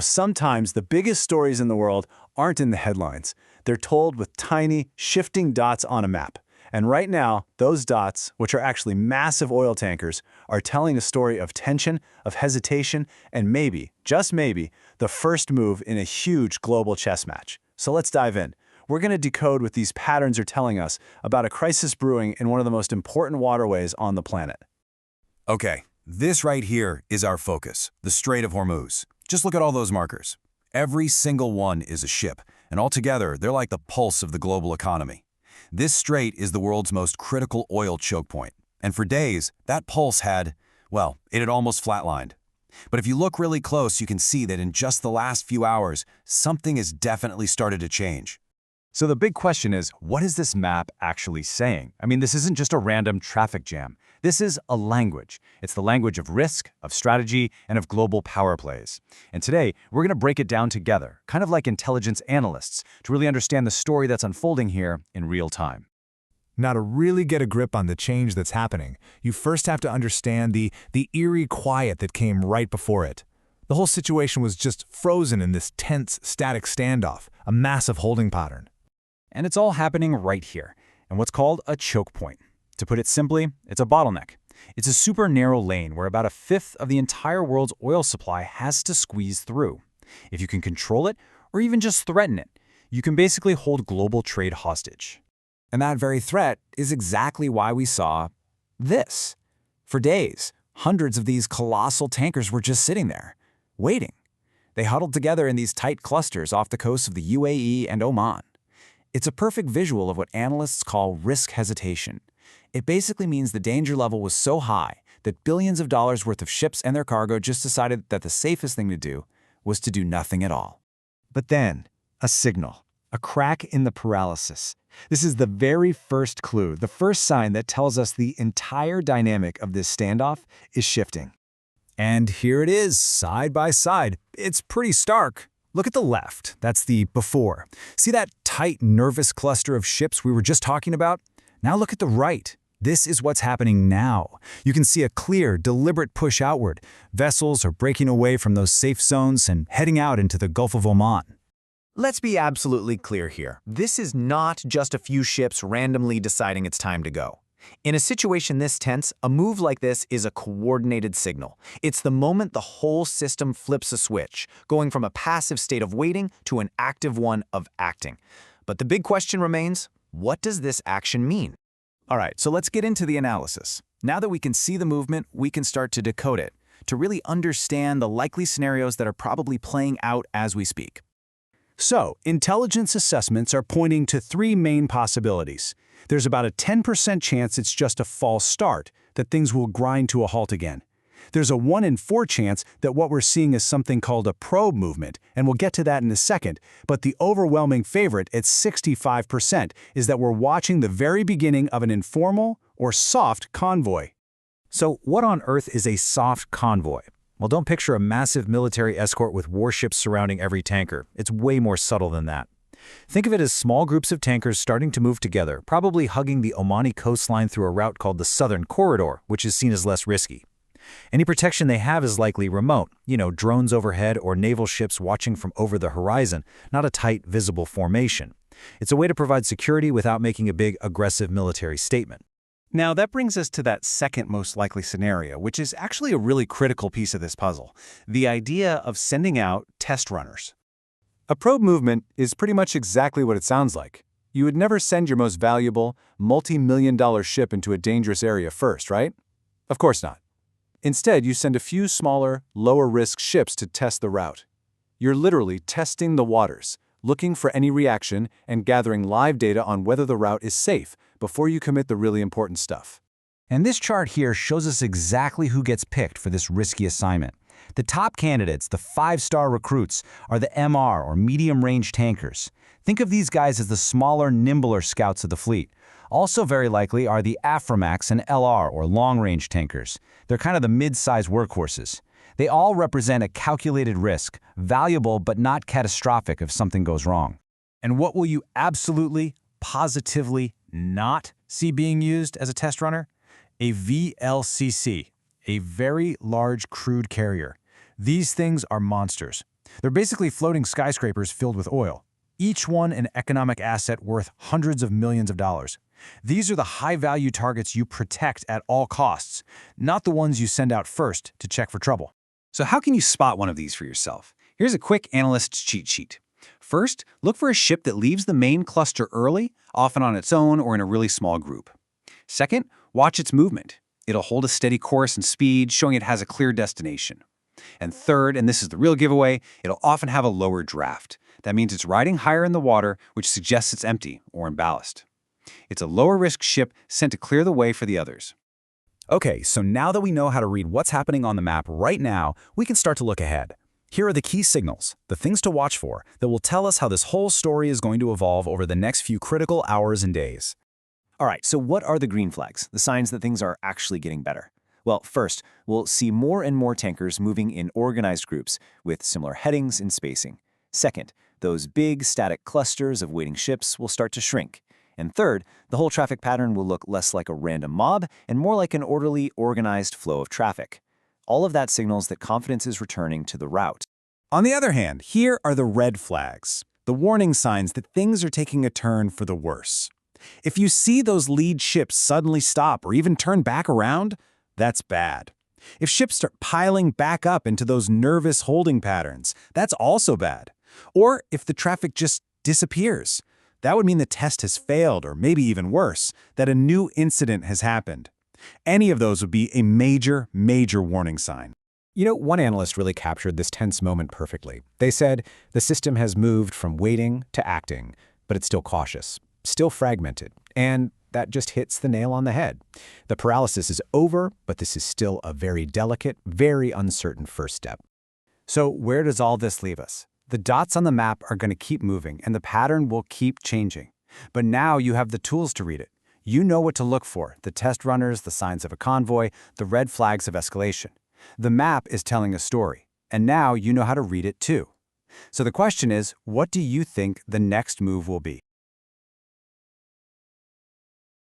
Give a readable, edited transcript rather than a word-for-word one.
Sometimes the biggest stories in the world aren't in the headlines. They're told with tiny, shifting dots on a map. And right now, those dots, which are actually massive oil tankers, are telling a story of tension, of hesitation, and maybe, just maybe, the first move in a huge global chess match. So let's dive in. We're going to decode what these patterns are telling us about a crisis brewing in one of the most important waterways on the planet. Okay, this right here is our focus, the Strait of Hormuz. Just look at all those markers. Every single one is a ship, and altogether, they're like the pulse of the global economy. This strait is the world's most critical oil choke point, and for days, that pulse had, well, it had almost flatlined. But if you look really close, you can see that in just the last few hours, something has definitely started to change. So the big question is, what is this map actually saying? I mean, this isn't just a random traffic jam. This is a language. It's the language of risk, of strategy, and of global power plays. And today, we're going to break it down together, kind of like intelligence analysts, to really understand the story that's unfolding here in real time. Now, to really get a grip on the change that's happening, you first have to understand the eerie quiet that came right before it. The whole situation was just frozen in this tense, static standoff, a massive holding pattern. And it's all happening right here, in what's called a choke point. To put it simply, it's a bottleneck. It's a super narrow lane where about a fifth of the entire world's oil supply has to squeeze through. If you can control it, or even just threaten it, you can basically hold global trade hostage. And that very threat is exactly why we saw this. For days, hundreds of these colossal tankers were just sitting there, waiting. They huddled together in these tight clusters off the coasts of the UAE and Oman. It's a perfect visual of what analysts call risk hesitation. It basically means the danger level was so high that billions of dollars worth of ships and their cargo just decided that the safest thing to do was to do nothing at all. But then, a signal, a crack in the paralysis. This is the very first clue, the first sign that tells us the entire dynamic of this standoff is shifting. And here it is, side by side. It's pretty stark. Look at the left, that's the before. See that tight, nervous cluster of ships we were just talking about? Now look at the right. This is what's happening now. You can see a clear, deliberate push outward. Vessels are breaking away from those safe zones and heading out into the Gulf of Oman. Let's be absolutely clear here. This is not just a few ships randomly deciding it's time to go. In a situation this tense, a move like this is a coordinated signal. It's the moment the whole system flips a switch, going from a passive state of waiting to an active one of acting. But the big question remains, what does this action mean? All right, so let's get into the analysis. Now that we can see the movement, we can start to decode it, to really understand the likely scenarios that are probably playing out as we speak. So, intelligence assessments are pointing to three main possibilities. There's about a 10% chance it's just a false start, that things will grind to a halt again. There's a 1 in 4 chance that what we're seeing is something called a probe movement, and we'll get to that in a second, but the overwhelming favorite at 65% is that we're watching the very beginning of an informal or soft convoy. So what on earth is a soft convoy? Well, don't picture a massive military escort with warships surrounding every tanker. It's way more subtle than that. Think of it as small groups of tankers starting to move together, probably hugging the Omani coastline through a route called the Southern Corridor, which is seen as less risky. Any protection they have is likely remote, drones overhead or naval ships watching from over the horizon, not a tight, visible formation. It's a way to provide security without making a big, aggressive military statement. Now, that brings us to that second most likely scenario, which is actually a really critical piece of this puzzle, the idea of sending out test runners. A probe movement is pretty much exactly what it sounds like. You would never send your most valuable, multi-million-dollar ship into a dangerous area first, right? Of course not. Instead, you send a few smaller, lower-risk ships to test the route. You're literally testing the waters, looking for any reaction and gathering live data on whether the route is safe before you commit the really important stuff. And this chart here shows us exactly who gets picked for this risky assignment. The top candidates, the 5-star recruits, are the MR or medium-range tankers. Think of these guys as the smaller, nimbler scouts of the fleet. Also very likely are the Aframax and LR or long-range tankers. They're kind of the mid-size workhorses. They all represent a calculated risk, valuable but not catastrophic if something goes wrong. And what will you absolutely, positively not see being used as a test runner? A VLCC, a very large crude carrier. These things are monsters. They're basically floating skyscrapers filled with oil, each one an economic asset worth hundreds of millions of dollars. These are the high-value targets you protect at all costs, not the ones you send out first to check for trouble. So how can you spot one of these for yourself? Here's a quick analyst's cheat sheet. First, look for a ship that leaves the main cluster early, often on its own or in a really small group. Second, watch its movement. It'll hold a steady course and speed, showing it has a clear destination. And third, and this is the real giveaway, it'll often have a lower draft. That means it's riding higher in the water, which suggests it's empty or in ballast. It's a lower-risk ship sent to clear the way for the others. Okay, so now that we know how to read what's happening on the map right now, we can start to look ahead. Here are the key signals, the things to watch for, that will tell us how this whole story is going to evolve over the next few critical hours and days. All right, so what are the green flags, the signs that things are actually getting better? Well, first, we'll see more and more tankers moving in organized groups with similar headings and spacing. Second, those big static clusters of waiting ships will start to shrink. And third, the whole traffic pattern will look less like a random mob and more like an orderly, organized flow of traffic. All of that signals that confidence is returning to the route. On the other hand, here are the red flags, the warning signs that things are taking a turn for the worse. If you see those lead ships suddenly stop or even turn back around, that's bad. If ships start piling back up into those nervous holding patterns, that's also bad. Or if the traffic just disappears, that would mean the test has failed, or maybe even worse, that a new incident has happened. Any of those would be a major, major warning sign. You know, one analyst really captured this tense moment perfectly. They said, the system has moved from waiting to acting, but it's still cautious, still fragmented, and that just hits the nail on the head. The paralysis is over, but this is still a very delicate, very uncertain first step. So where does all this leave us? The dots on the map are going to keep moving, and the pattern will keep changing. But now you have the tools to read it. You know what to look for, the test runners, the signs of a convoy, the red flags of escalation. The map is telling a story, and now you know how to read it too. So the question is, what do you think the next move will be?